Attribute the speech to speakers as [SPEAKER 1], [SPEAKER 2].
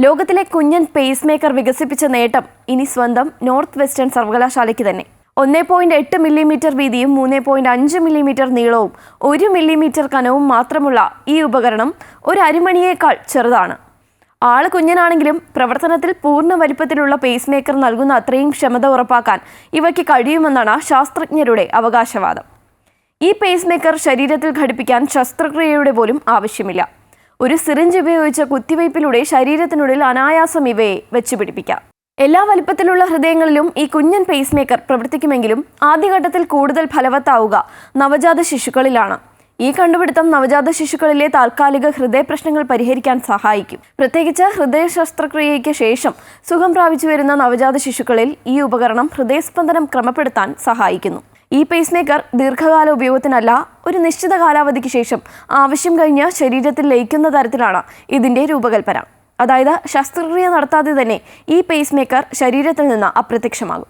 [SPEAKER 1] ലോകത്തിലെ കുഞ്ഞൻ pace maker വികസിപ്പിച്ച നേട്ടം ഇനി സ്വന്തം നോർത്ത് വെസ്റ്റേൺ സർവകലാശാലയ്ക്ക് തന്നെ. 1.8 മില്ലിമീറ്റർ വീതിയും 3.5 മില്ലിമീറ്റർ നീളവും 1 മില്ലിമീറ്റർ കനവും മാത്രമുള്ള ഈ ഉപകരണം ഒരു അരിമണിയേക്കാൾ ചെറുതാണ്. ആള് കുഞ്ഞനാണെങ്കിലും പ്രവർത്തനത്തിൽ പൂർണ്ണ വലിപ്പത്തിലുള്ള പേസ് മേക്കർ നൽകുന്ന അത്രയും ക്ഷമത ഉറപ്പാക്കാൻ ഇവയ്ക്ക് കഴിയുമെന്നാണ് ശാസ്ത്രജ്ഞരുടെ അവകാശവാദം. ഈ പേസ് മേക്കർ ശരീരത്തിൽ ഘടിപ്പിക്കാൻ ശസ്ത്രക്രിയയുടെ പോലും ആവശ്യമില്ല. ഒരു സിറിഞ്ച് ഉപയോഗിച്ച കുത്തിവയ്പിലൂടെ ശരീരത്തിനുള്ളിൽ അനായാസം ഇവയെ വെച്ചുപിടിപ്പിക്കാം. എല്ലാ വലിപ്പത്തിലുള്ള ഹൃദയങ്ങളിലും ഈ കുഞ്ഞൻ പേസ് മേക്കർ പ്രവർത്തിക്കുമെങ്കിലും ആദ്യഘട്ടത്തിൽ കൂടുതൽ ഫലവത്താവുക നവജാത ശിശുക്കളിലാണ്. ഈ കണ്ടുപിടുത്തം നവജാത ശിശുക്കളിലെ താൽക്കാലിക ഹൃദയ പ്രശ്നങ്ങൾ പരിഹരിക്കാൻ സഹായിക്കും. പ്രത്യേകിച്ച് ഹൃദയ ശസ്ത്രക്രിയയ്ക്ക് ശേഷം സുഖം പ്രാപിച്ചു വരുന്ന നവജാത ശിശുക്കളിൽ ഈ ഉപകരണം ഹൃദയസ്പന്ദനം ക്രമപ്പെടുത്താൻ സഹായിക്കുന്നു. ഈ പേസ് മേക്കർ ദീർഘകാല ഉപയോഗത്തിനല്ല, ഒരു നിശ്ചിത കാലാവധിക്ക് ശേഷം ആവശ്യം കഴിഞ്ഞ് ശരീരത്തിൽ ലയിക്കുന്ന തരത്തിലാണ് ഇതിൻ്റെ രൂപകൽപ്പന. അതായത് ശസ്ത്രക്രിയ നടത്താതെ തന്നെ ഈ പേസ് മേക്കർ ശരീരത്തിൽ നിന്ന് അപ്രത്യക്ഷമാകും.